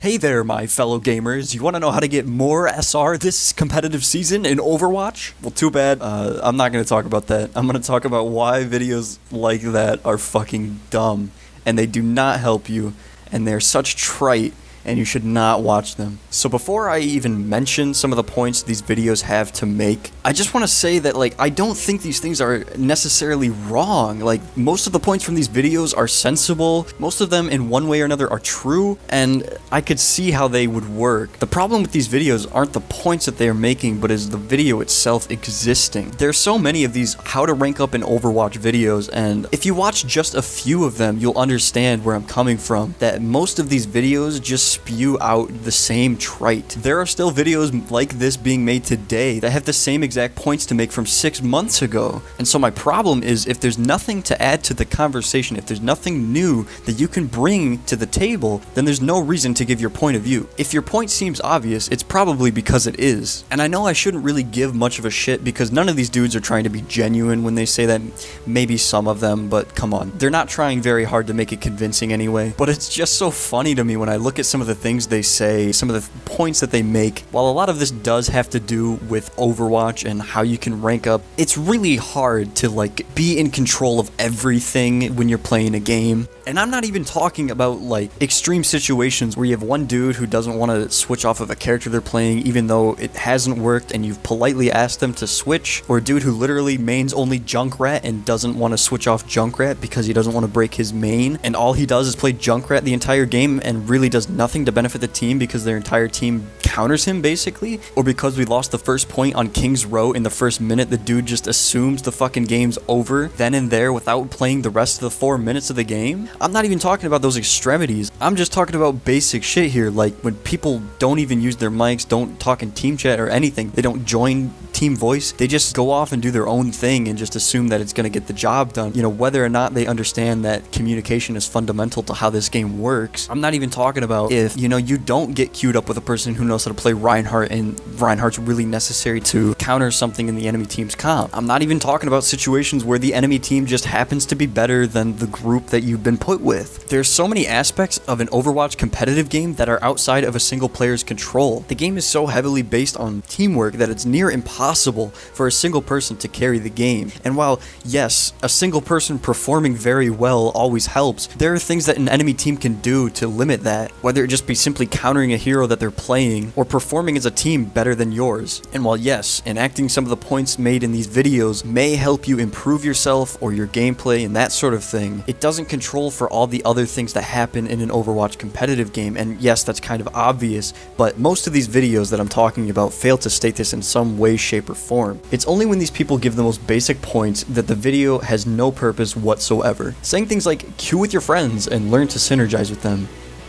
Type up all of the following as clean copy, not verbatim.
Hey there, my fellow gamers. You want to know how to get more SR this competitive season in Overwatch? Well, too bad. I'm not going to talk about that. I'm going to talk about why videos like that are fucking dumb, and they do not help you, and they're such trite, and you should not watch them. So before I even mention some of the points these videos have to make, I just want to say that, I don't think these things are necessarily wrong. Most of the points from these videos are sensible, most of them in one way or another are true, and I could see how they would work. The problem with these videos aren't the points that they are making, but is the video itself existing. There's so many of these how to rank up in Overwatch videos, and if you watch just a few of them, you'll understand where I'm coming from, that most of these videos just spew out the same trite. There are still videos like this being made today that have the same exact points to make from 6 months ago. And so my problem is, if there's nothing to add to the conversation, if there's nothing new that you can bring to the table, then there's no reason to give your point of view. If your point seems obvious, it's probably because it is. And I know I shouldn't really give much of a shit because none of these dudes are trying to be genuine when they say that. Maybe some of them, but come on. They're not trying very hard to make it convincing anyway. But it's just so funny to me when I look at some of the things they say, some of the points that they make. While a lot of this does have to do with Overwatch and how you can rank up, it's really hard to be in control of everything when you're playing a game. And I'm not even talking about extreme situations where you have one dude who doesn't want to switch off of a character they're playing even though it hasn't worked and you've politely asked them to switch, or a dude who literally mains only Junkrat and doesn't want to switch off Junkrat because he doesn't want to break his main, and all he does is play Junkrat the entire game and really does nothing to benefit the team because their entire team counters him basically. Or because we lost the first point on King's Row in the first minute, the dude just assumes the fucking game's over then and there without playing the rest of the 4 minutes of the game. I'm not even talking about those extremities. I'm just talking about basic shit here, like when people don't even use their mics, don't talk in team chat or anything, they don't join team voice, they just go off and do their own thing and just assume that it's going to get the job done, whether or not they understand that communication is fundamental to how this game works. I'm not even talking about if, you don't get queued up with a person who knows how to play Reinhardt and Reinhardt's really necessary to counter something in the enemy team's comp. I'm not even talking about situations where the enemy team just happens to be better than the group that you've been put with. There's so many aspects of an Overwatch competitive game that are outside of a single player's control. The game is so heavily based on teamwork that it's near impossible for a single person to carry the game. And while, yes, a single person performing very well always helps, there are things that an enemy team can do to limit that, whether it just be simply countering a hero that they're playing or performing as a team better than yours. And while yes, enacting some of the points made in these videos may help you improve yourself or your gameplay and that sort of thing, it doesn't control for all the other things that happen in an Overwatch competitive game. And yes, that's kind of obvious, but most of these videos that I'm talking about fail to state this in some way, shape, or form. It's only when these people give the most basic points that the video has no purpose whatsoever. Saying things like queue with your friends and learn to synergize with them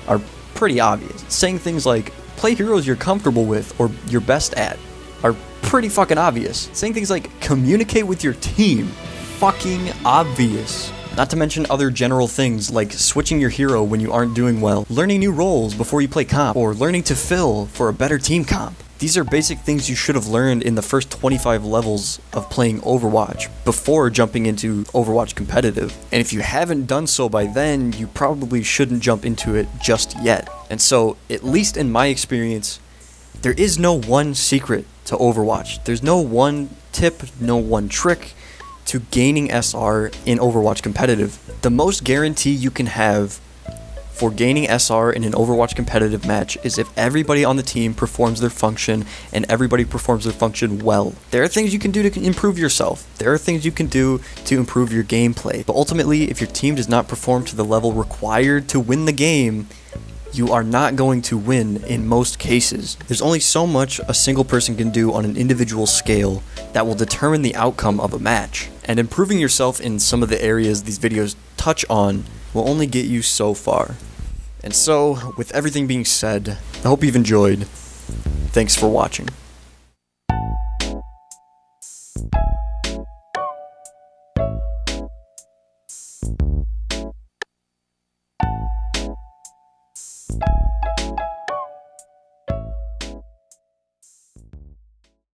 are pretty obvious. Saying things like play heroes you're comfortable with or you're best at are pretty fucking obvious. Saying things like communicate with your team, fucking obvious. Not to mention other general things like switching your hero when you aren't doing well, learning new roles before you play comp, or learning to fill for a better team comp. These are basic things you should have learned in the first 25 levels of playing Overwatch before jumping into Overwatch competitive. And if you haven't done so by then, you probably shouldn't jump into it just yet. And so, at least in my experience, there is no one secret to Overwatch. There's no one tip, no one trick to gaining SR in Overwatch competitive. The most guarantee you can have for gaining SR in an Overwatch competitive match is if everybody on the team performs their function and everybody performs their function well. There are things you can do to improve yourself. There are things you can do to improve your gameplay. But ultimately, if your team does not perform to the level required to win the game, you are not going to win in most cases. There's only so much a single person can do on an individual scale that will determine the outcome of a match. And improving yourself in some of the areas these videos touch on will only get you so far. And so, with everything being said, I hope you've enjoyed. Thanks for watching.